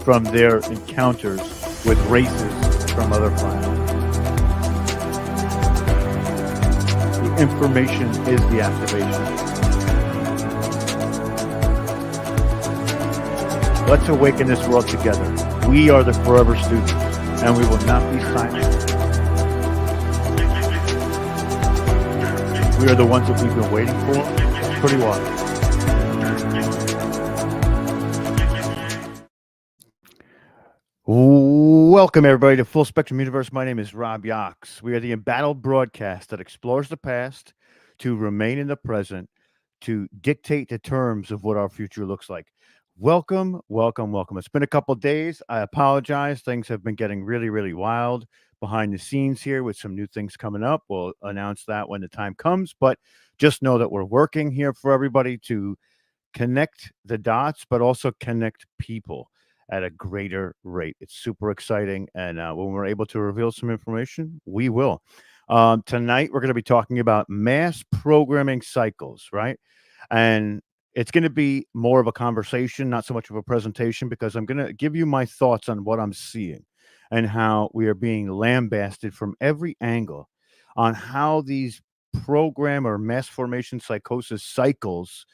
from their encounters with races from other planets. The information is the activation. Let's awaken this world together. We are the forever students, and we will not be silent. We are the ones that we've been waiting for. Pretty wild. Welcome, everybody, to Full Spectrum Universe. My name is Rob Yox. We are the embattled broadcast that explores the past to remain in the present, to dictate the terms of what our future looks like. Welcome, welcome, welcome. It's been a couple of days. I apologize. Things have been getting really, really wild behind the scenes here with some new things coming up. We'll announce that when the time comes, but just know that we're working here for everybody to connect the dots, but also connect people at a greater rate. It's super exciting. And when we're able to reveal some information, we will. Tonight, we're going to be talking about mass programming cycles, right? And it's going to be more of a conversation, not so much of a presentation, because I'm going to give you my thoughts on what I'm seeing and how we are being lambasted from every angle on how these program or mass formation psychosis cycles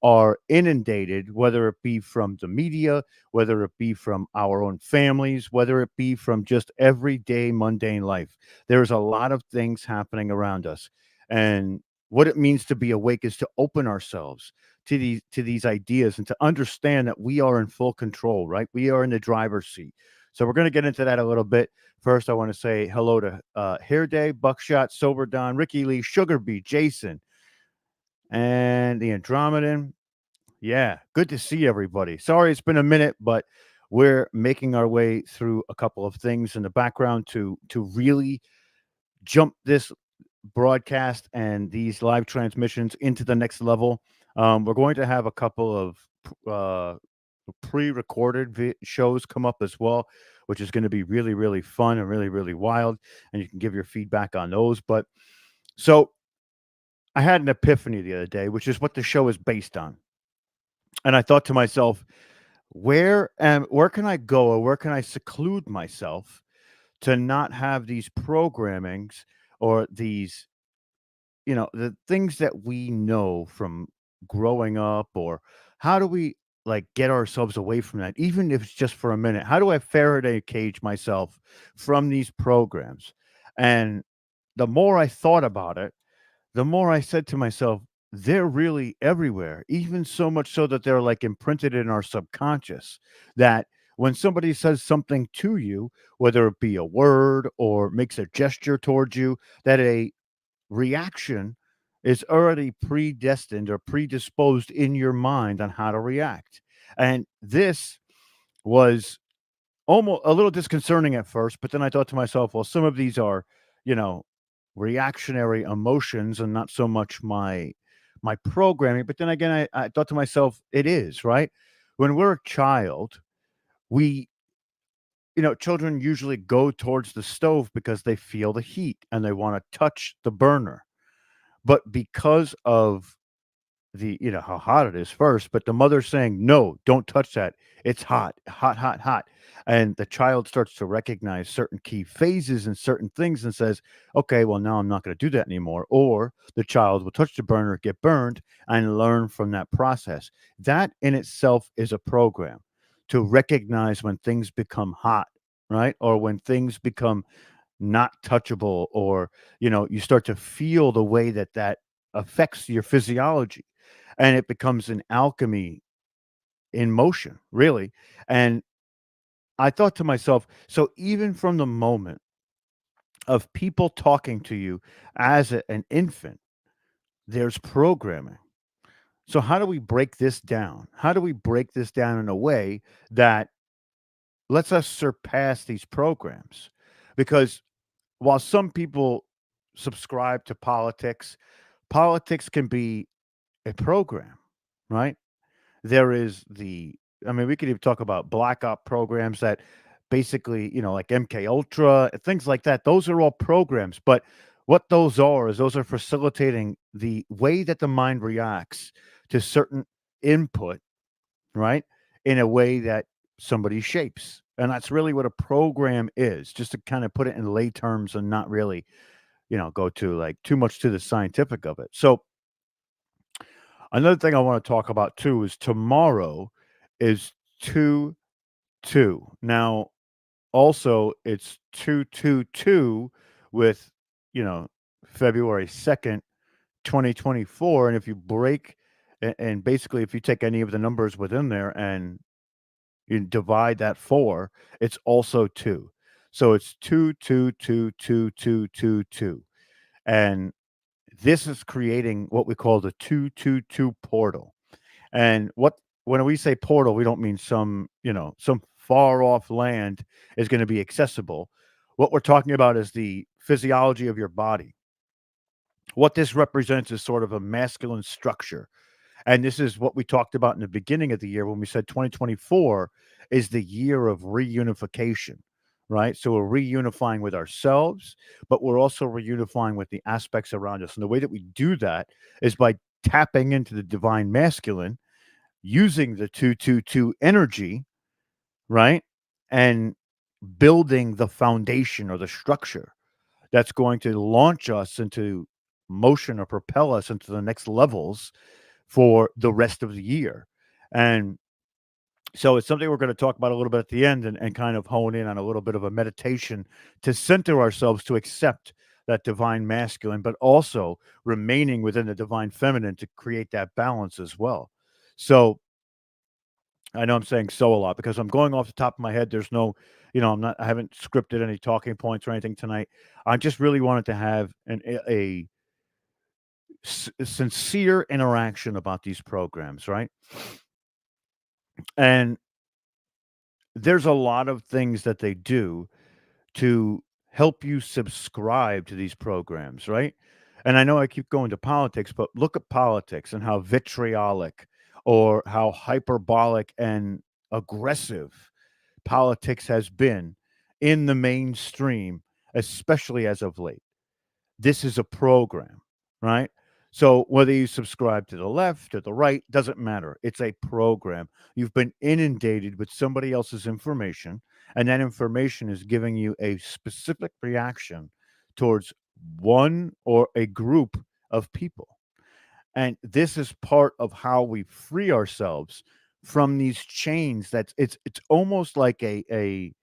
are inundated, whether it be from the media, whether it be from our own families, whether it be from just everyday mundane life. There's a lot of things happening around us. And what it means to be awake is to open ourselves to these ideas and to understand that we are in full control, right? We are in the driver's seat. So we're going to get into that a little bit. First, I want to say hello to Hair Day, Buckshot, Sober Don, Ricky Lee, Sugar Bee, Jason, and the Andromedan. Yeah, good to see everybody. Sorry it's been a minute, but we're making our way through a couple of things in the background to really jump this broadcast and these live transmissions into the next level. We're going to have a couple of pre-recorded shows come up as well, which is going to be really, really fun and really, really wild. And you can give your feedback on those. But so I had an epiphany the other day, which is what the show is based on. And I thought to myself, where can I go, or where can I seclude myself to not have these programmings or these, the things that we know from growing up, or how do we like get ourselves away from that, even if it's just for a minute? How do I Faraday cage myself from these programs? And the more I thought about it, the more I said to myself, they're really everywhere, even so much so that they're like imprinted in our subconscious, that when somebody says something to you, whether it be a word or makes a gesture towards you, that a reaction is already predestined or predisposed in your mind on how to react. And this was almost a little disconcerting at first, but then I thought to myself, well, some of these are, you know, reactionary emotions and not so much my programming. But then again, I thought to myself, it is, right? When we're a child, we, children usually go towards the stove because they feel the heat and they want to touch the burner. But because of how hot it is first, but the mother saying, no, don't touch that. It's hot, hot, hot, hot. And the child starts to recognize certain key phases and certain things and says, okay, well, now I'm not going to do that anymore. Or the child will touch the burner, get burned, and learn from that process. That in itself is a program to recognize when things become hot, right? Or when things become not touchable, or, you start to feel the way that affects your physiology, and it becomes an alchemy in motion, really. And I thought to myself, so even from the moment of people talking to you as an infant, there's programming. So how do we break this down? How do we break this down in a way that lets us surpass these programs? Because while some people subscribe to politics, politics can be a program, right? There is we could even talk about black op programs that basically, like MK Ultra, things like that. Those are all programs. But what those are facilitating the way that the mind reacts to certain input, right? In a way that somebody's shapes. And that's really what a program is, just to kind of put it in lay terms and not really, go to like too much to the scientific of it. So another thing I want to talk about too is tomorrow is 2/2. Now, also it's 2/2/2 with, you know, February 2nd, 2024. And if you break and basically if you take any of the numbers within there and you divide that 4, it's also 2. So it's 2/2/2/2/2/2/2. And this is creating what we call the 2/2/2 portal. And when we say portal, we don't mean some far off land is going to be accessible. What we're talking about is the physiology of your body. What this represents is sort of a masculine structure. And this is what we talked about in the beginning of the year when we said 2024 is the year of reunification, right? So we're reunifying with ourselves, but we're also reunifying with the aspects around us. And the way that we do that is by tapping into the divine masculine, using the 222 energy, right? And building the foundation or the structure that's going to launch us into motion or propel us into the next levels for the rest of the year. And so it's something we're going to talk about a little bit at the end and kind of hone in on a little bit of a meditation to center ourselves to accept that divine masculine, but also remaining within the divine feminine to create that balance as well. So I know I'm saying so a lot because I'm going off the top of my head. There's no, I haven't scripted any talking points or anything tonight. I just really wanted to have a sincere interaction about these programs, right? And there's a lot of things that they do to help you subscribe to these programs, right? And I know I keep going to politics, but look at politics and how vitriolic or how hyperbolic and aggressive politics has been in the mainstream, especially as of late. This is a program, right? So whether you subscribe to the left or the right, doesn't matter. It's a program. You've been inundated with somebody else's information, and that information is giving you a specific reaction towards one or a group of people. And this is part of how we free ourselves from these chains. It's almost like a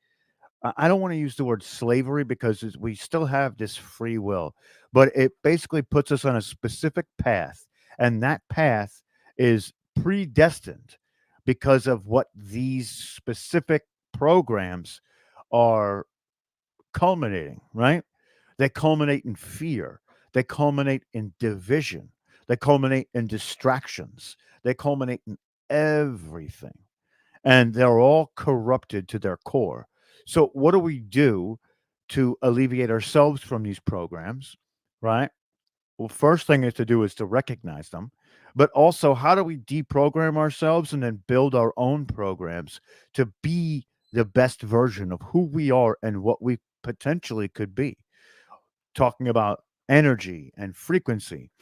I don't wanna use the word slavery because we still have this free will, but it basically puts us on a specific path, and that path is predestined because of what these specific programs are culminating, right? They culminate in fear. They culminate in division. They culminate in distractions. They culminate in everything, and they're all corrupted to their core. So, what do we do to alleviate ourselves from these programs, right? Well, first thing is to do is to recognize them, but also how do we deprogram ourselves and then build our own programs to be the best version of who we are and what we potentially could be? Talking about energy and frequency,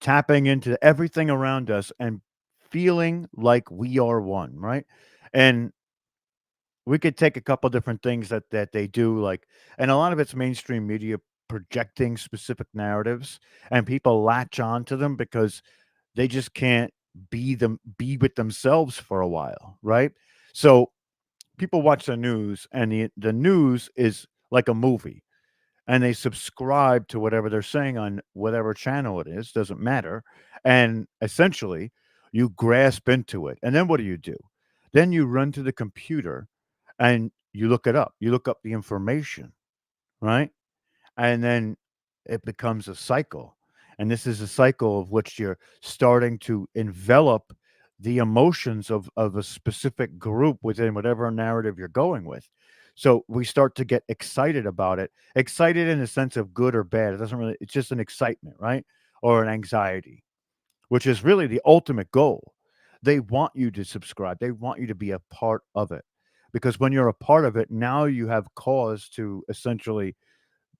tapping into everything around us and feeling like we are one, right? And we could take a couple different things that they do, like, and a lot of it's mainstream media projecting specific narratives, and people latch on to them because they just can't be with themselves for a while, right? So people watch the news, and the news is like a movie, and they subscribe to whatever they're saying on whatever channel it is, doesn't matter. And essentially, you grasp into it. And then what do? Then you run to the computer and you look it up. You look up the information, right? And then it becomes a cycle. And this is a cycle of which you're starting to envelop the emotions of a specific group within whatever narrative you're going with. So we start to get excited about it, excited in the sense of good or bad. It doesn't really, it's just an excitement, right? Or an anxiety, which is really the ultimate goal. They want you to subscribe, they want you to be a part of it. Because when you're a part of it, now you have cause to essentially,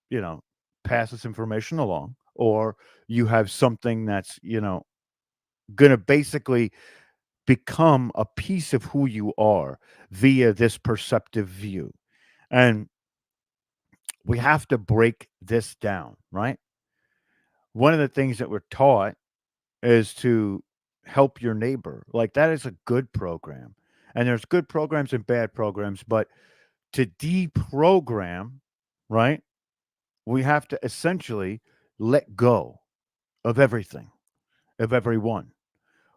you know, pass this information along, or you have something that's, going to basically become a piece of who you are via this perceptive view. And we have to break this down, right? One of the things that we're taught is to help your neighbor. Like that is a good program. And there's good programs and bad programs, but to deprogram, right? We have to essentially let go of everything, of everyone.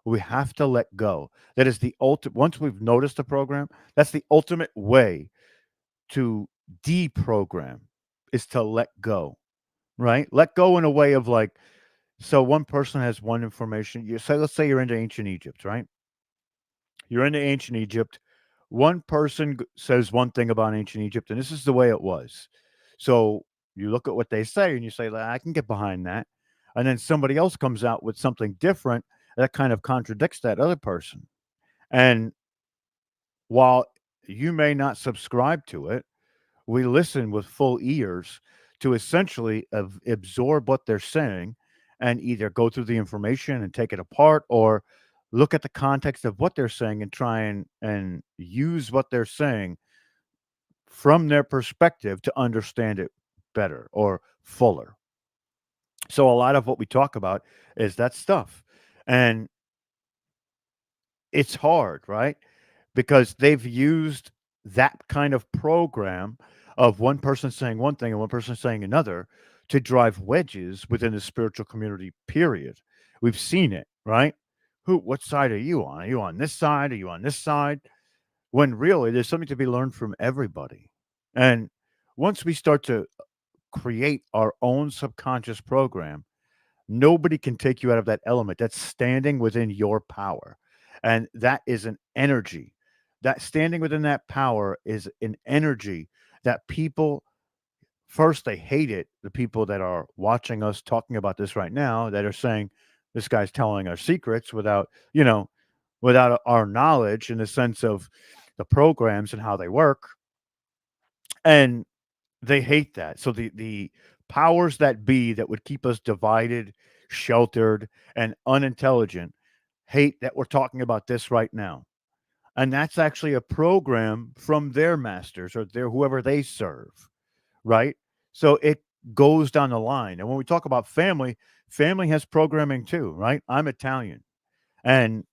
We have to let go. That is the ultimate, once we've noticed a program, that's the ultimate way to deprogram is to let go, right? Let go in a way of like, so one person has one information. You say, let's say you're into ancient Egypt, right? You're into ancient Egypt. One person says one thing about ancient Egypt, and this is the way it was. So you look at what they say and you say, "Like, I can get behind that." And then somebody else comes out with something different that kind of contradicts that other person. And while you may not subscribe to it, we listen with full ears to essentially absorb what they're saying and either go through the information and take it apart or look at the context of what they're saying and try and use what they're saying from their perspective to understand it better or fuller. So a lot of what we talk about is that stuff. And it's hard, right? Because they've used that kind of program of one person saying one thing and one person saying another to drive wedges within the spiritual community, period. We've seen it, right? What side are you on? Are you on this side? Are you on this side? When really there's something to be learned from everybody. And once we start to create our own subconscious program, nobody can take you out of that element. That's standing within your power. And that is an energy. That standing within that power is an energy that people first they hate it. The people that are watching us talking about this right now that are saying this guy's telling our secrets without, without our knowledge in the sense of the programs and how they work. And they hate that. So the powers that be that would keep us divided, sheltered, and unintelligent hate that we're talking about this right now. And that's actually a program from their masters or their whoever they serve, right? So it goes down the line. And when we talk about family, family has programming too, right? I'm Italian and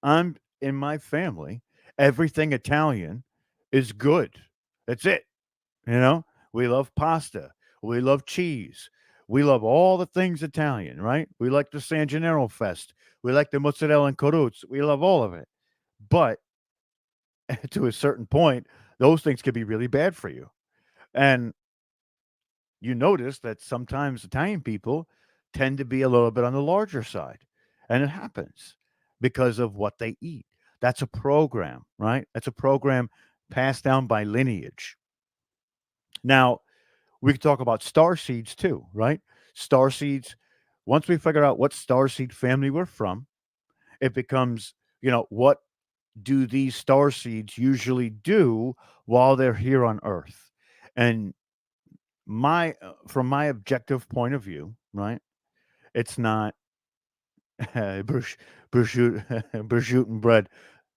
I'm in my family, everything Italian is good. That's it. You know, we love pasta. We love cheese. We love all the things Italian, right? We like the San Gennaro Fest. We like the mozzarella and carrots. We love all of it. But to a certain point, those things can be really bad for you. And you notice that sometimes Italian people tend to be a little bit on the larger side. And it happens because of what they eat. That's a program, right? That's a program passed down by lineage. Now, we could talk about star seeds too, right? Star seeds, once we figure out what star seed family we're from, it becomes, what do these star seeds usually do while they're here on Earth? And from my objective point of view, right? It's not brush, prosciutto and bread.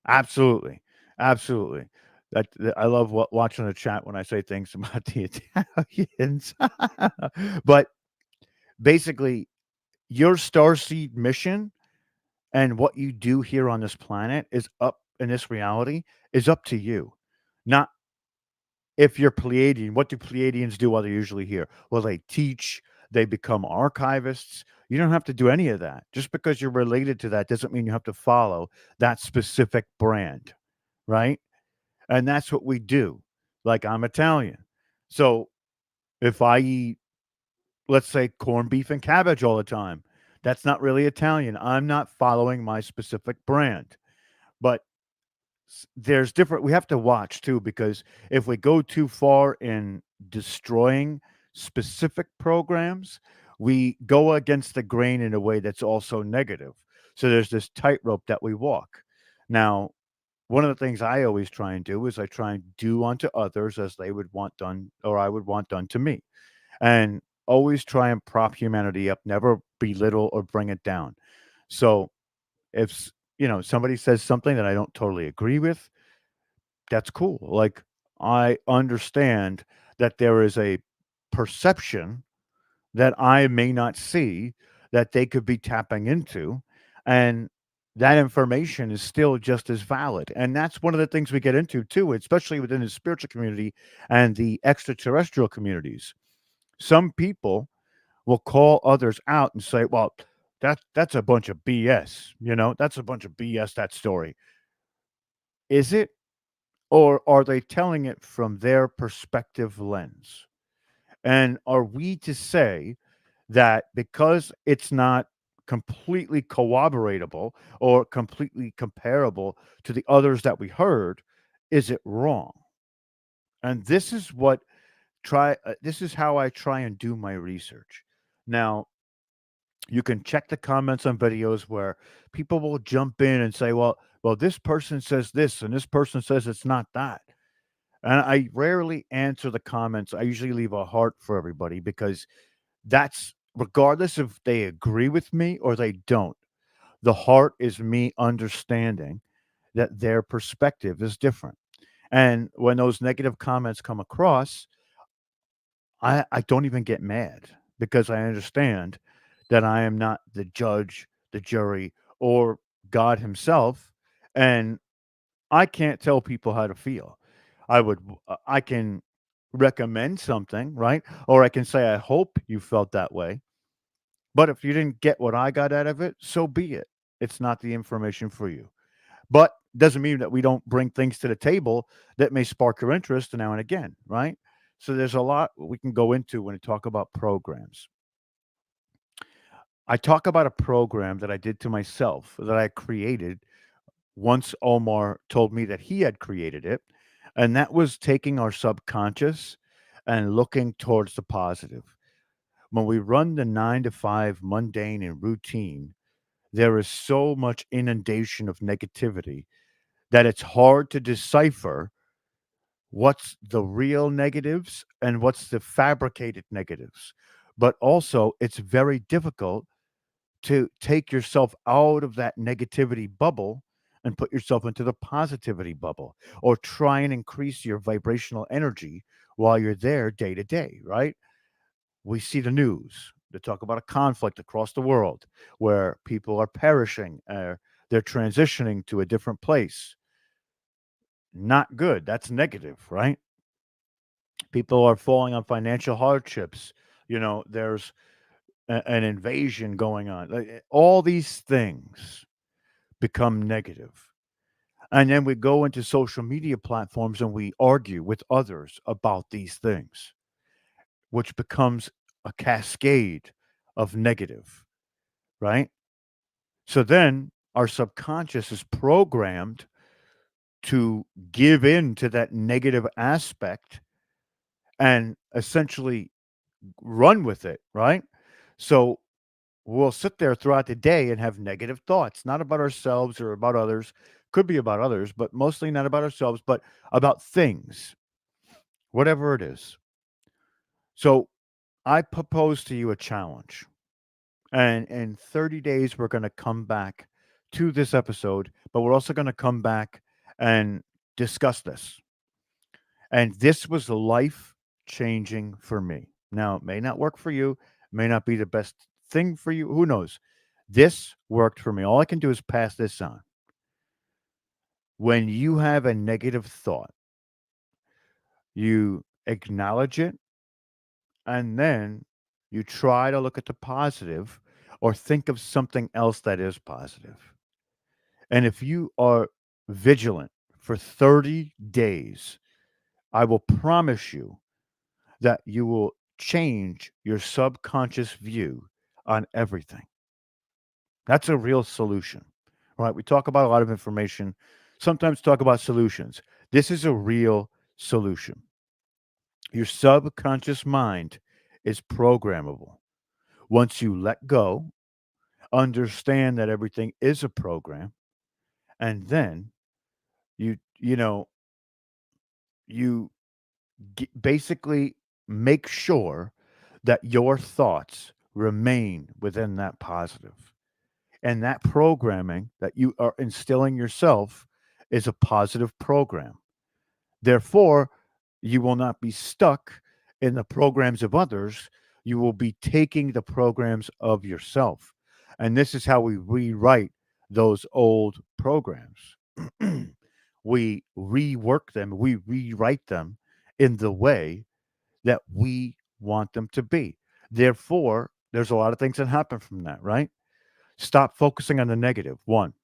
Absolutely, absolutely. I love watching the chat when I say things about the Italians. But basically, your starseed mission and what you do here on this planet is up in this reality is up to you. Not if you're Pleiadian, what do Pleiadians do while they're usually here? Well, they teach, they become archivists. You don't have to do any of that. Just because you're related to that doesn't mean you have to follow that specific brand, right? And that's what we do. Like I'm Italian. So if I eat, let's say, corned beef and cabbage all the time, that's not really Italian. I'm not following my specific brand. But there's different we have to watch too because if we go too far in destroying specific programs, we go against the grain in a way that's also negative. So there's this tightrope that we walk. Now, one of the things I always try and do is I try and do unto others as they would want done or I would want done to me. And always try and prop humanity up, never belittle or bring it down. So if somebody says something that I don't totally agree with, that's cool. Like, I understand that there is a perception that I may not see that they could be tapping into, and that information is still just as valid. And that's one of the things we get into too, especially within the spiritual community and the extraterrestrial communities. Some people will call others out and say, "Well, that's a bunch of BS, that's a bunch of BS, that story." Is it? Or are they telling it from their perspective lens? And are we to say that because it's not completely corroboratable or completely comparable to the others that we heard, is it wrong? And this is how I try and do my research. Now, you can check the comments on videos where people will jump in and say, well, this person says this and this person says it's not that. And I rarely answer the comments. I usually leave a heart for everybody because that's regardless if they agree with me or they don't. The heart is me understanding that their perspective is different. And when those negative comments come across, I don't even get mad because I understand that I am not the judge, the jury, or God himself, and I can't tell people how to feel. I can recommend something, right? Or I can say, I hope you felt that way. But if you didn't get what I got out of it, so be it. It's not the information for you. But doesn't mean that we don't bring things to the table that may spark your interest now and again, right? So there's a lot we can go into when we talk about programs. I talk about a program that I did to myself that I created once Omar told me that he had created it, and that was taking our subconscious and looking towards the positive. When we run the 9 to 5 mundane and routine, there is so much inundation of negativity that it's hard to decipher what's the real negatives and what's the fabricated negatives. But also, it's very difficult to take yourself out of that negativity bubble and put yourself into the positivity bubble or try and increase your vibrational energy while you're there day to day, right? We see the news. They talk about a conflict across the world where people are perishing, they're transitioning to a different place. Not good. That's negative, right? People are falling on financial hardships. There's an invasion going on. All these things become negative. And then we go into social media platforms and we argue with others about these things, which becomes a cascade of negative, right? So then our subconscious is programmed to give in to that negative aspect and essentially run with it, right? So we'll sit there throughout the day and have negative thoughts, not about ourselves or about others. Could be about others, but mostly not about ourselves, but about things, whatever it is. So I propose to you a challenge. And in 30 days, we're going to come back to this episode, but we're also going to come back and discuss this. And this was life changing for me. Now, it may not work for you, may not be the best thing for you. Who knows? This worked for me. All I can do is pass this on. When you have a negative thought, you acknowledge it and then you try to look at the positive or think of something else that is positive. And if you are vigilant for 30 days, I will promise you that you will change your subconscious view on everything. That's a real solution, right? We talk about a lot of information, sometimes talk about solutions. This is a real solution. Your subconscious mind is programmable. Once you let go, understand that everything is a program, and then you know you basically make sure that your thoughts remain within that positive. And that programming that you are instilling yourself is a positive program. Therefore, you will not be stuck in the programs of others. You will be taking the programs of yourself. And this is how we rewrite those old programs. We rework them, we rewrite them in the way that we want them to be. Therefore, there's a lot of things that happen from that, right? Stop focusing on the negative. One.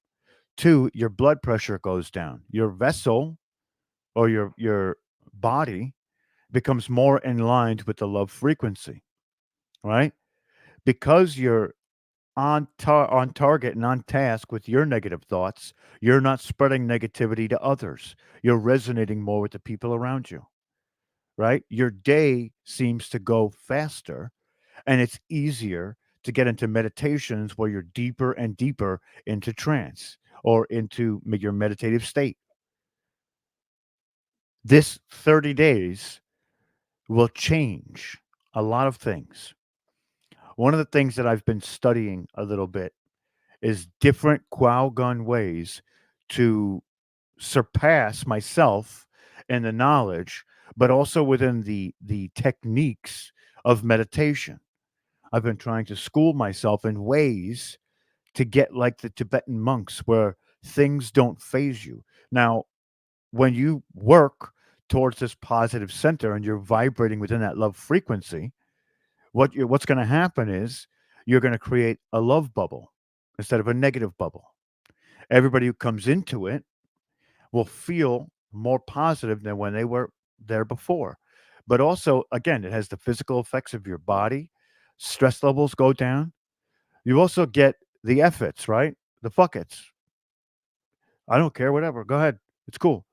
Two, your blood pressure goes down. Your vessel or your body becomes more in line with the love frequency, right? Because you're on target and on task with your negative thoughts, you're not spreading negativity to others. You're resonating more with the people around you, right? Your day seems to go faster and it's easier to get into meditations where you're deeper and deeper into trance or into your meditative state. This 30 days will change a lot of things. One of the things that I've been studying a little bit is different Qualgun ways to surpass myself in the knowledge, but also within the techniques of meditation. I've been trying to school myself in ways to get like the Tibetan monks where things don't phase you. Now, when you work towards this positive center and you're vibrating within that love frequency, what's going to happen is you're going to create a love bubble instead of a negative bubble. Everybody who comes into it will feel more positive than when they were there before. But also, again, it has the physical effects of your body. Stress levels go down. You also get the F its, right? The fuck it's. I don't care, whatever. Go ahead. It's cool.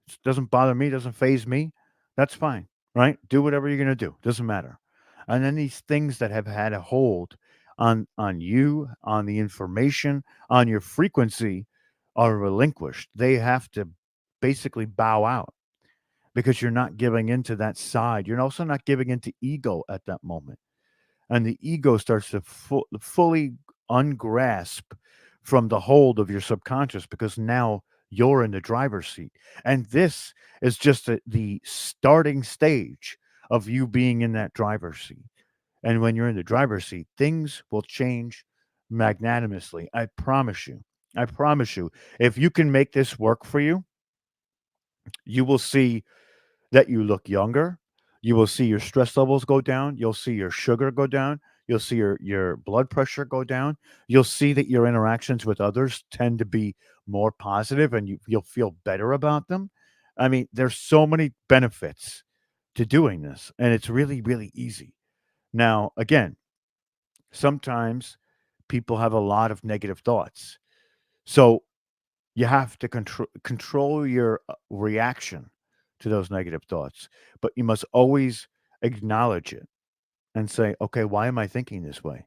It doesn't bother me, doesn't phase me. That's fine, right? Do whatever you're gonna do. Doesn't matter. And then these things that have had a hold on you, on the information, on your frequency are relinquished. They have to basically bow out because you're not giving into that side. You're also not giving into ego at that moment. And the ego starts to fully ungrasp from the hold of your subconscious because now you're in the driver's seat. And this is just the starting stage of you being in that driver's seat. And when you're in the driver's seat, things will change magnanimously. I promise you. I promise you. If you can make this work for you, you will see that you look younger. You will see your stress levels go down. You'll see your sugar go down. You'll see your blood pressure go down. You'll see that your interactions with others tend to be more positive and you'll feel better about them. I mean, there's so many benefits to doing this, and it's really, really easy. Now, again, sometimes people have a lot of negative thoughts. So you have to control your reaction to those negative thoughts, but you must always acknowledge it and say, "Okay, why am I thinking this way?"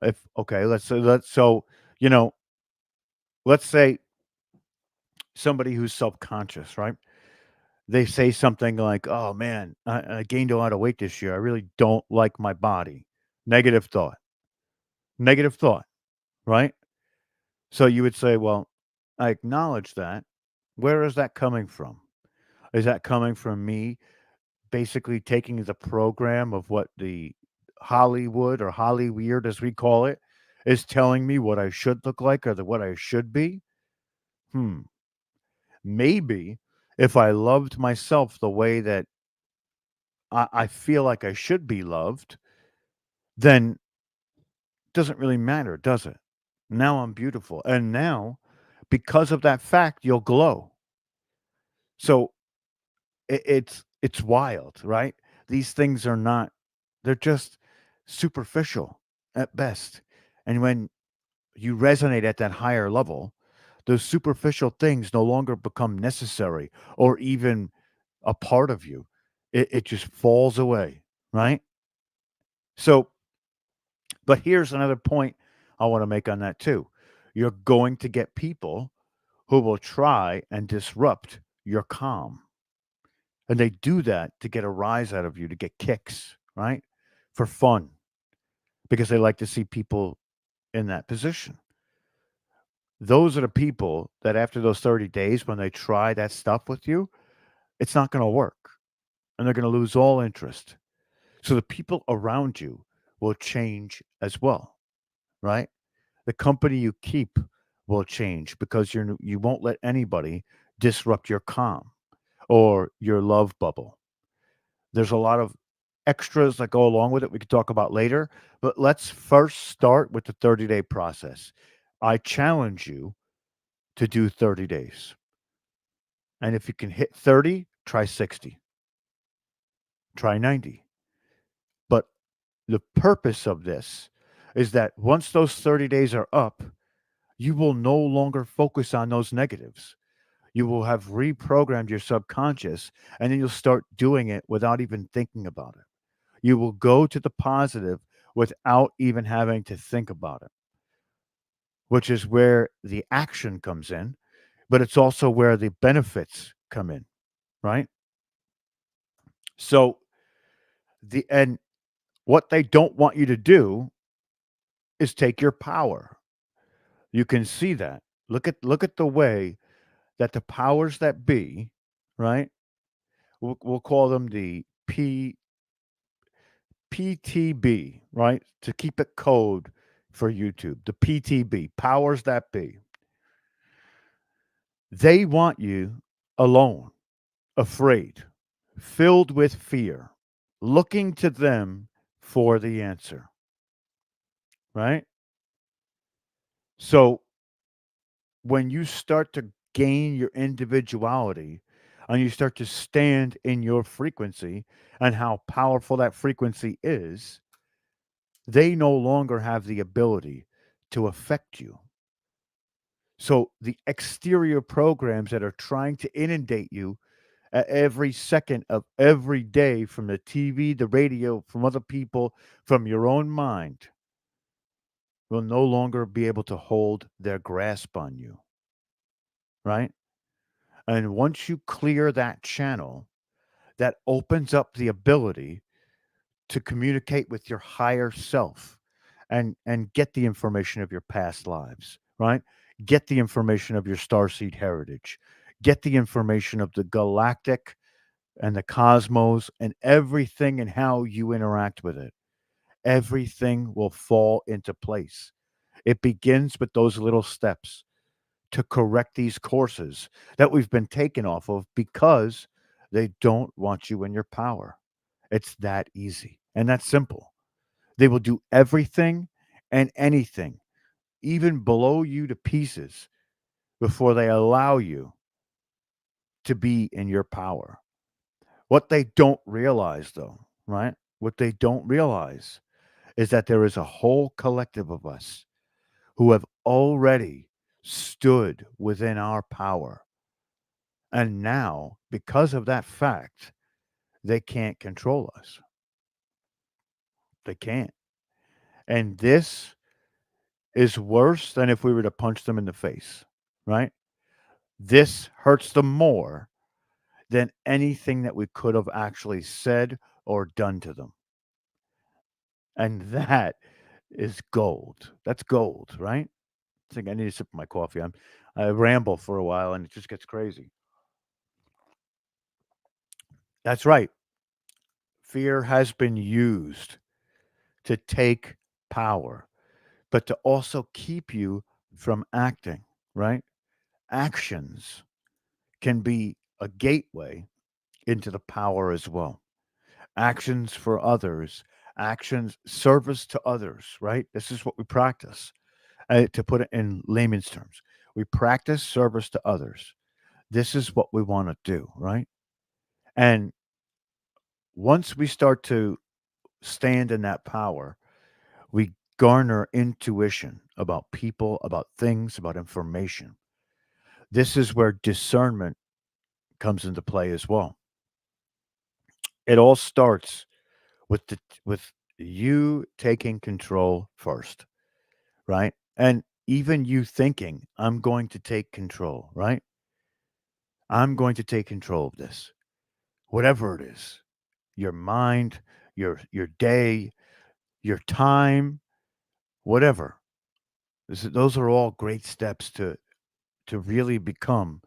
If okay, you know, let's say somebody who's self-conscious, right? They say something like, "Oh man, I gained a lot of weight this year. I really don't like my body." Negative thought. Negative thought, right? So you would say, "Well, I acknowledge that. Where is that coming from? Is that coming from me basically taking the program of what the Hollywood or Hollyweird, as we call it, is telling me what I should look like or what I should be? Hmm. Maybe if I loved myself the way that I feel like I should be loved, then it doesn't really matter, does it? Now I'm beautiful. And now, because of that fact, you'll glow. So it's wild, right? These things are not they're just superficial at best. And when you resonate at that higher level, those superficial things no longer become necessary or even a part of you. It just falls away, right? So, but here's another point I want to make on that too. You're going to get people who will try and disrupt your calm. And they do that to get a rise out of you, to get kicks, right? For fun, because they like to see people in that position. Those are the people that after those 30 days, when they try that stuff with you, it's not going to work and they're going to lose all interest. So the people around you will change as well, right? The company you keep will change because you won't let anybody disrupt your calm or your love bubble. There's a lot of extras that go along with it we could talk about later, but let's first start with the 30-day process. I challenge you to do 30 days. And if you can hit 30, try 60, try 90. But the purpose of this is that once those 30 days are up, you will no longer focus on those negatives. You will have reprogrammed your subconscious and then you'll start doing it without even thinking about it. You will go to the positive without even having to think about it, which is where the action comes in, but it's also where the benefits come in, right? So and what they don't want you to do is take your power. You can see that. Look at the way that the powers that be, right? We'll call them the PTB, right? To keep it code for YouTube, the PTB, powers that be. They want you alone, afraid, filled with fear, looking to them for the answer, right? So when you start to gain your individuality and you start to stand in your frequency and how powerful that frequency is, they no longer have the ability to affect you. So the exterior programs that are trying to inundate you at every second of every day from the TV, the radio, from other people, from your own mind will no longer be able to hold their grasp on you, right? And once you clear that channel, that opens up the ability to communicate with your higher self and get the information of your past lives, right? Get the information of your starseed heritage. Get the information of the galactic and the cosmos and everything and how you interact with it. Everything will fall into place. It begins with those little steps to correct these courses that we've been taken off of because they don't want you in your power. It's that easy and that simple. They will do everything and anything, even blow you to pieces, before they allow you to be in your power. What they don't realize, though, right? What they don't realize is that there is a whole collective of us who have already stood within our power. And now, because of that fact, they can't control us. They can't. And this is worse than if we were to punch them in the face, right? This hurts them more than anything that we could have actually said or done to them. And that is gold. That's gold, right? I think I need to sip my coffee. I ramble for a while and it just gets crazy. That's right. Fear has been used to take power, but to also keep you from acting, right? Actions can be a gateway into the power as well. Actions for others, actions, service to others, right? This is what we practice. To put it in layman's terms, we practice service to others. This is what we want to do, right? And once we start to stand in that power, we garner intuition about people, about things, about information. This is where discernment comes into play as well. It all starts with you taking control first, right? And even you thinking, I'm going to take control, right? I'm going to take control of this. Whatever it is. Your mind, your day, your time, whatever. Those are all great steps to really become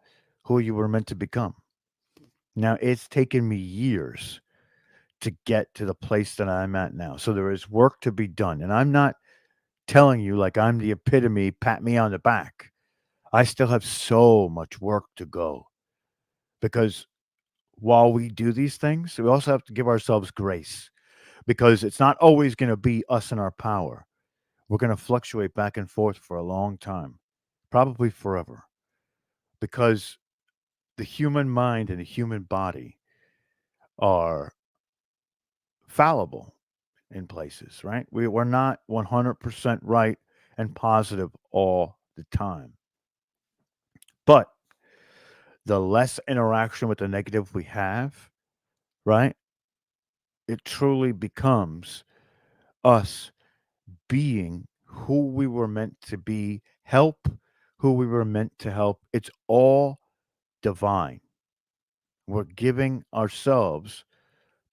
who you were meant to become. Now, it's taken me years to get to the place that I'm at now. So there is work to be done. And I'm not telling you like I'm the epitome, pat me on the back. I still have so much work to go because while we do these things, we also have to give ourselves grace because it's not always going to be us in our power. We're going to fluctuate back and forth for a long time, probably forever, because the human mind and the human body are fallible in places, right? We're not 100% right and positive all the time. But the less interaction with the negative we have, right? It truly becomes us being who we were meant to be, help who we were meant to help. It's all divine. We're giving ourselves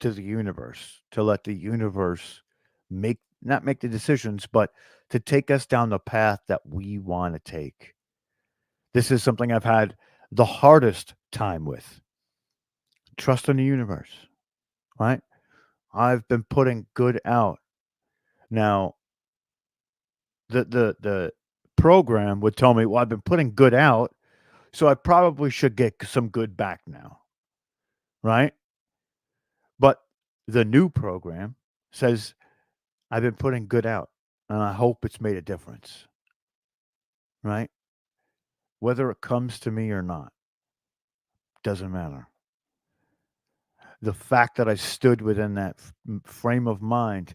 to the universe to let the universe make not make the decisions, but to take us down the path that we want to take. This is something I've had the hardest time with. Trust in the universe, right? I've been putting good out. Now, the program would tell me, well, I've been putting good out, so I probably should get some good back now, right? But the new program says I've been putting good out, and I hope it's made a difference, right? Whether it comes to me or not, doesn't matter. The fact that I stood within that frame of mind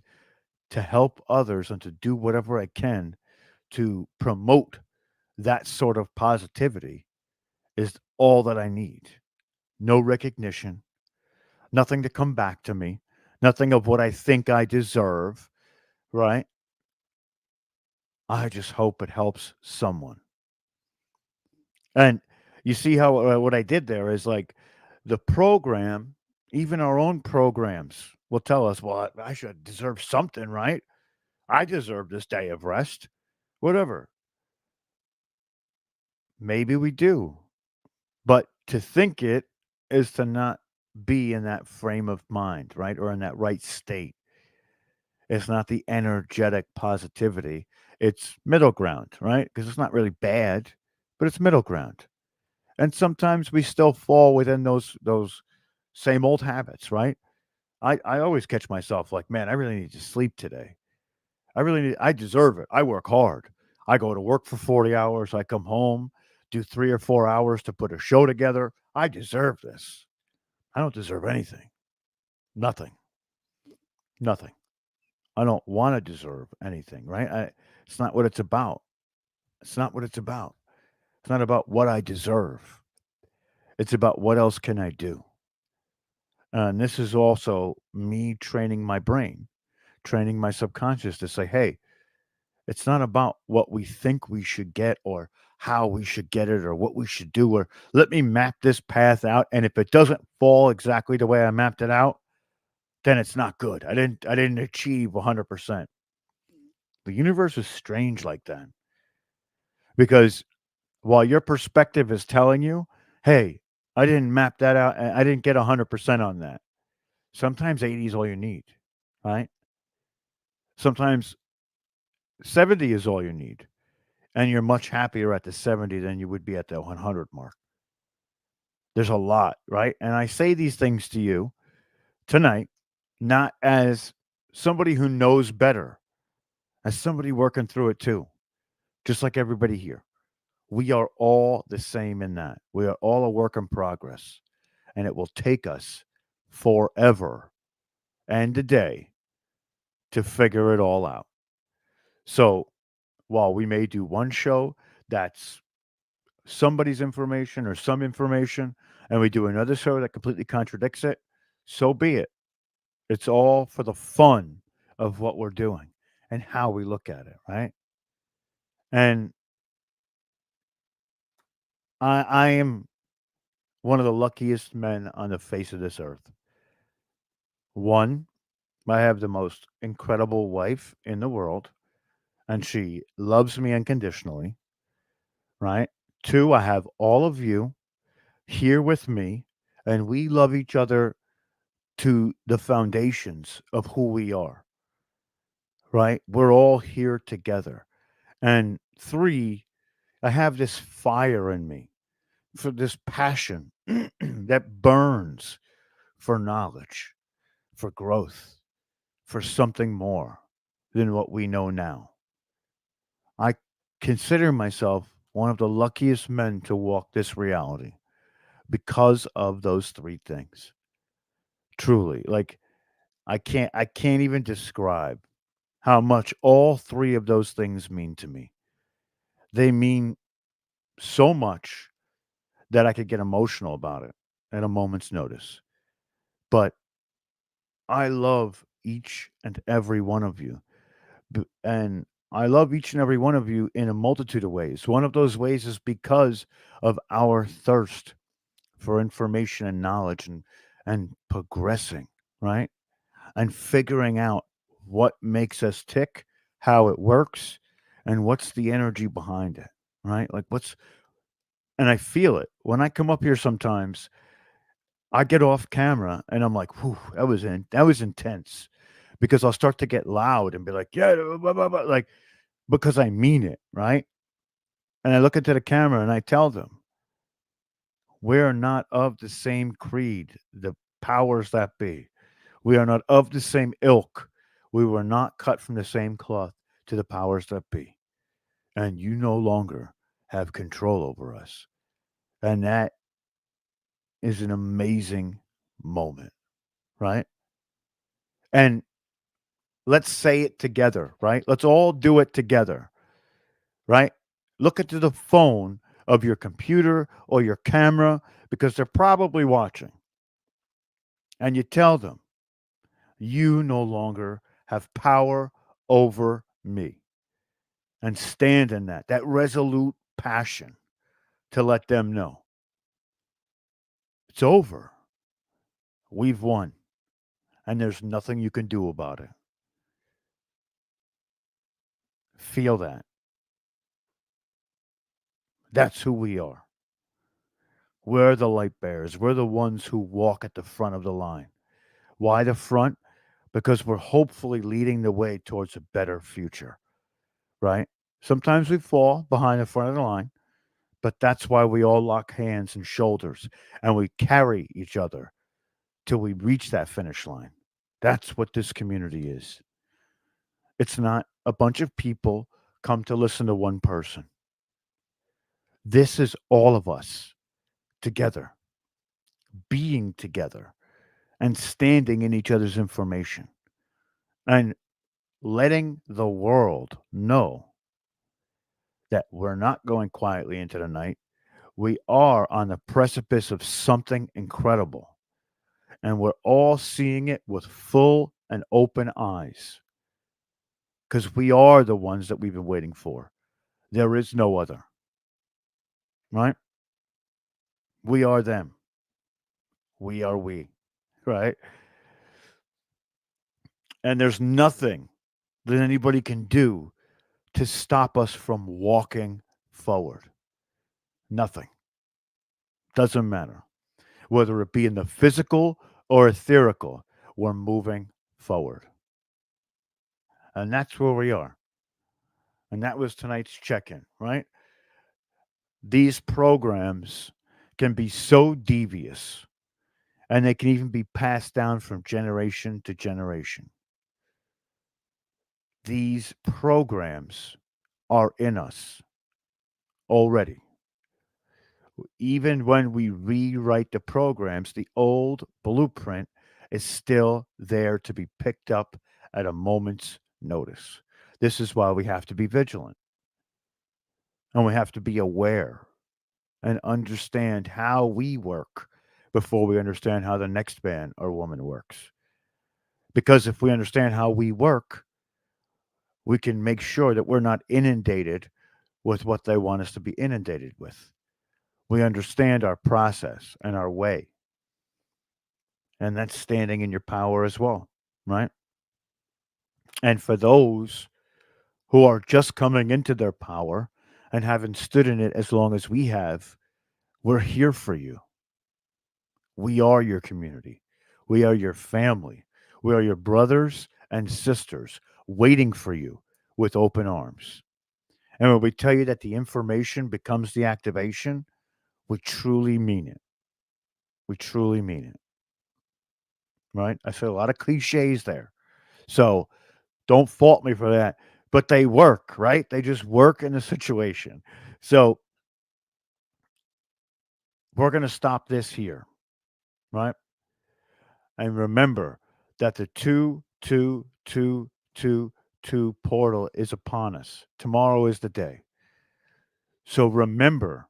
to help others and to do whatever I can to promote that sort of positivity is all that I need. No recognition, nothing to come back to me, nothing of what I think I deserve, right? I just hope it helps someone. And you see how what I did there is like the program, even our own programs will tell us, well, I should deserve something, right? I deserve this day of rest, whatever. Maybe we do. But to think it is to not be in that frame of mind, right? Or in that right state. It's not the energetic positivity. It's middle ground, right? Because it's not really bad, but it's middle ground. And sometimes we still fall within those same old habits, right? I always catch myself like, man, I really need to sleep today. I deserve it. I work hard. I go to work for 40 hours. I come home, do 3 or 4 hours to put a show together. I deserve this. I don't deserve anything. Nothing. Nothing. I don't want to deserve anything, right? It's not what it's about. It's not what it's about. It's not about what I deserve. It's about what else can I do. And this is also me training my brain, training my subconscious to say, hey, it's not about what we think we should get or how we should get it or what we should do or let me map this path out. And if it doesn't fall exactly the way I mapped it out, then it's not good. I didn't achieve 100%. The universe is strange like that because while your perspective is telling you, hey, I didn't map that out. I didn't get 100% on that. Sometimes 80 is all you need, right? Sometimes 70 is all you need. And you're much happier at the 70 than you would be at the 100 mark. There's a lot, right? And I say these things to you tonight, not as somebody who knows better, as somebody working through it too, just like everybody here. We are all the same in that. We are all a work in progress, and it will take us forever and a day to figure it all out. So while we may do one show that's somebody's information or some information, and we do another show that completely contradicts it, so be it. It's all for the fun of what we're doing and how we look at it, right? And I am one of the luckiest men on the face of this earth. One, I have the most incredible wife in the world. and she loves me unconditionally, right? Two, I have all of you here with me, and we love each other to the foundations of who we are, right? We're all here together. And three, I have this fire in me for this passion that burns for knowledge, for growth, for something more than what we know now. I consider myself one of the luckiest men to walk this reality because of those three things. Truly, like I can't even describe how much all three of those things mean to me. They mean so much that I could get emotional about it at a moment's notice. But I love each and every one of you. And I love each and every one of you in a multitude of ways. One of those ways is because of our thirst for information and knowledge and progressing, right? And figuring out what makes us tick, how it works, and what's the energy behind it, right? Like what's and I feel it. When I come up here sometimes, I get off camera and I'm like, "Whew, that was intense." Because I'll start to get loud and be like, "Yeah, blah, blah, blah," like because I mean it, right? And I look into the camera and I tell them, "We're not of the same creed, the powers that be. We are not of the same ilk. We were not cut from the same cloth to the powers that be. And you no longer have control over us." And that is an amazing moment, right? And let's say it together, right? Let's all do it together, right? Look into the phone of your computer or your camera because they're probably watching. And you tell them, you no longer have power over me. And stand in that resolute passion to let them know it's over. We've won. And there's nothing you can do about it. Feel that. That's who we are. We're the light bearers. We're the ones who walk at the front of the line. Why the front? Because we're hopefully leading the way towards a better future, right? Sometimes we fall behind the front of the line, but that's why we all lock hands and shoulders and we carry each other till we reach that finish line. That's what this community is. It's not a bunch of people come to listen to one person. This is all of us together, being together and standing in each other's information and letting the world know that we're not going quietly into the night. We are on the precipice of something incredible, and we're all seeing it with full and open eyes because we are the ones that we've been waiting for. There is no other, right? We are them. We are we, right? And there's nothing that anybody can do to stop us from walking forward. Nothing. Doesn't matter. Whether it be in the physical or etherical, we're moving forward. And that's where we are. And that was tonight's check in, right? These programs can be so devious and they can even be passed down from generation to generation. These programs are in us already. Even when we rewrite the programs, the old blueprint is still there to be picked up at a moment's notice. This is why we have to be vigilant and we have to be aware and understand how we work before we understand how the next man or woman works. Because if we understand how we work, we can make sure that we're not inundated with what they want us to be inundated with. We understand our process and our way, and that's standing in your power as well, right? And for those who are just coming into their power and haven't stood in it as long as we have, we're here for you. We are your community. We are your family. We are your brothers and sisters waiting for you with open arms. And when we tell you that the information becomes the activation, we truly mean it. We truly mean it, right? I said a lot of cliches there. So don't fault me for that. But they work, right? They just work in a situation. So we're going to stop this here, right? And remember that the 2222 portal is upon us. Tomorrow is the day. So remember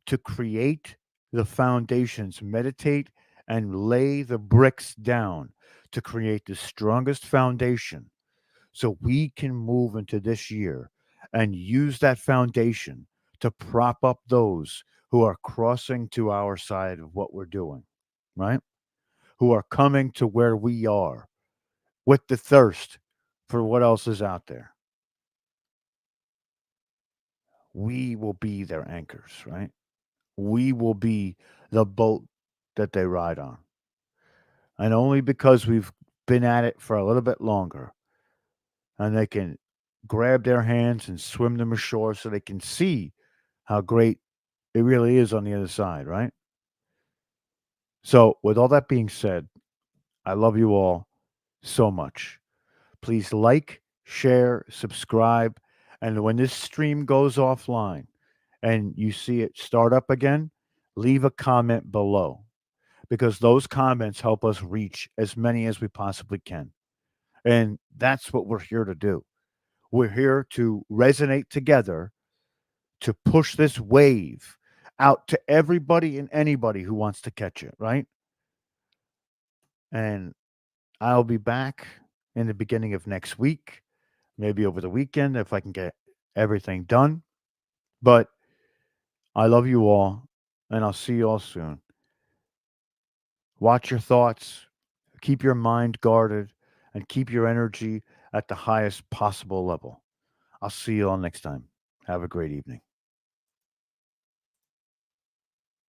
to create the foundations, meditate and lay the bricks down to create the strongest foundation so we can move into this year and use that foundation to prop up those who are crossing to our side of what we're doing, right? Who are coming to where we are with the thirst for what else is out there. We will be their anchors, right? We will be the boat that they ride on. And only because we've been at it for a little bit longer and they can grab their hands and swim them ashore so they can see how great it really is on the other side, right? So, with all that being said, I love you all so much. Please like, share, subscribe, and when this stream goes offline and you see it start up again, leave a comment below because those comments help us reach as many as we possibly can. And that's what we're here to do. We're here to resonate together to push this wave out to everybody and anybody who wants to catch it, right? And I'll be back in the beginning of next week, maybe over the weekend if I can get everything done. But I love you all, and I'll see you all soon. Watch your thoughts, keep your mind guarded, and keep your energy at the highest possible level. I'll see you all next time. Have a great evening.